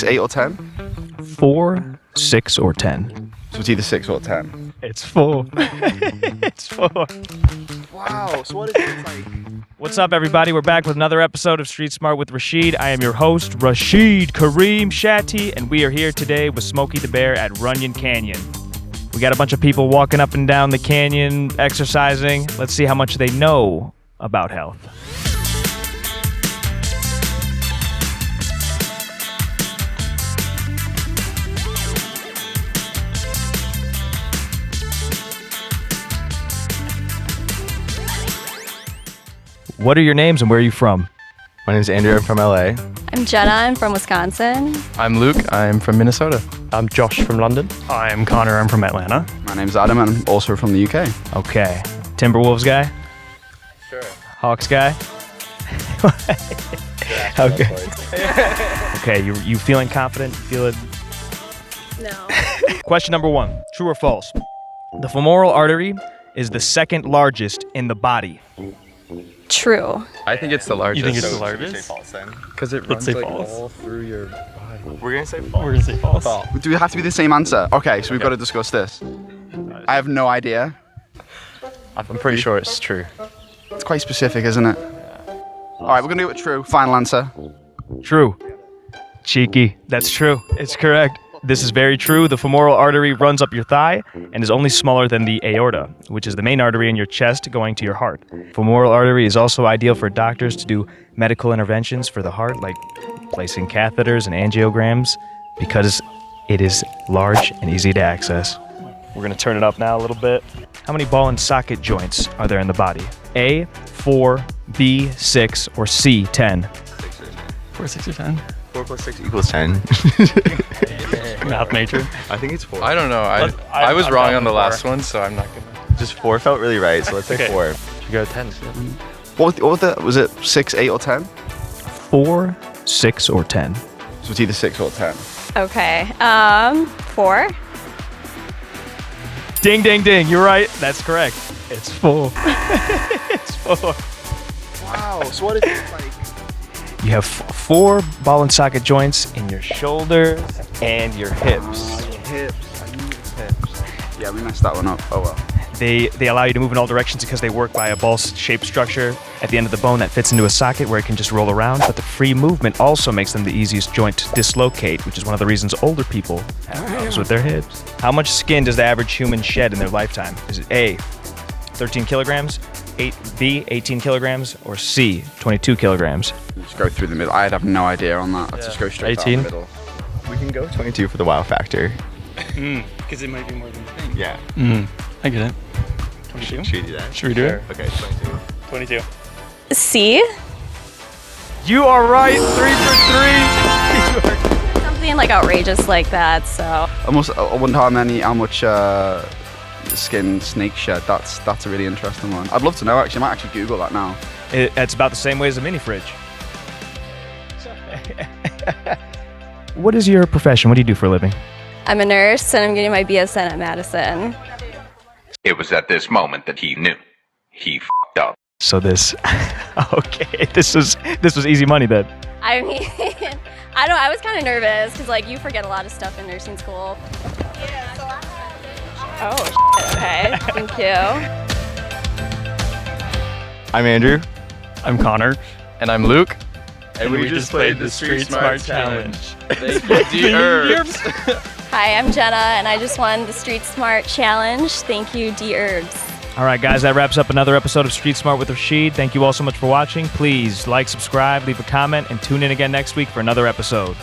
8 or 10? 4, 6, or 10. So it's either 6 or 10. It's 4. It's 4. Wow, so what is it like? What's up, everybody? We're back with another episode of Street Smart with Rashid. I am your host, Rashid Kareem Shatty, and we are here today with Smokey the Bear at Runyon Canyon. We got a bunch of people walking up and down the canyon, exercising. Let's see how much they know about health. What are your names and where are you from? My name's Andrew, I'm from LA. I'm Jenna, I'm from Wisconsin. I'm Luke, I'm from Minnesota. I'm Josh from London. I'm Connor, I'm from Atlanta. My name's Adam, and I'm also from the UK. Okay. Timberwolves guy? Sure. Hawks guy? Okay. Okay, you feeling confident? You feeling... No. Question number 1. True or false? The femoral artery is the second largest in the body. True. I think it's the largest. You think it's the largest? Because it Let's runs say like false. all through your body. We're gonna say false. We're gonna say false. Do we have to be the same answer? Okay, so we've got to discuss this. I have no idea. I'm pretty sure it's true. It's quite specific, isn't it? All right, we're going to do it true. Final answer. True. Cheeky. That's true. It's correct. This is very true. The femoral artery runs up your thigh and is only smaller than the aorta, which is the main artery in your chest going to your heart. Femoral artery is also ideal for doctors to do medical interventions for the heart, like placing catheters and angiograms, because it is large and easy to access. We're going to turn it up now a little bit. How many ball and socket joints are there in the body? A, 4, B, 6, or C, 10? 4, 6, or 10. 4 plus 6 equals 10. Math major. I think it's 4. I don't know. I was wrong on the last one, so I'm not gonna. Just 4 felt really right, so let's say 4. Should go 10. What was it 6, 8, or 10? 4, 6, or 10. So it's either 6 or 10. Okay. 4. Ding, ding, ding. You're right. That's correct. It's 4. It's 4. Wow, so what is it like? You have 4 ball and socket joints in your shoulders and your hips. Hips. I knew it was hips. Yeah, we messed that one up. Oh well. They allow you to move in all directions because they work by a ball-shaped structure at the end of the bone that fits into a socket where it can just roll around, but the free movement also makes them the easiest joint to dislocate, which is one of the reasons older people have problems with their hips. How much skin does the average human shed in their lifetime? Is it A, 13 kilograms, B, 18 kilograms, or C, 22 kilograms? Just go through the middle. I'd have no idea on that. Let's just go straight down 18. the middle. We can go 22 for the wow factor. Because it might be more than you think. Yeah. I get it. 22? Should we do that? Should we do it? Okay, 22. 22. C. You are right, 3 for 3. Something like outrageous like that, so. I wonder how much skin snakes shed. That's a really interesting one. I'd love to know, actually. I might actually Google that now. It's about the same way as a mini fridge. What is your profession? What do you do for a living? I'm a nurse and I'm getting my BSN at Madison. It was at this moment that he knew. He f***ed up. So this, okay, this was easy money then. I mean, I was kind of nervous because like you forget a lot of stuff in nursing school. Oh, okay, thank you. I'm Andrew. I'm Connor. And I'm Luke. And we just played the Street Smart Challenge. Thank you, Dherbs. Hi, I'm Jenna and I just won the Street Smart Challenge. Thank you, Dherbs. All right, guys, that wraps up another episode of Street Smart with Rashid. Thank you all so much for watching. Please like, subscribe, leave a comment, and tune in again next week for another episode.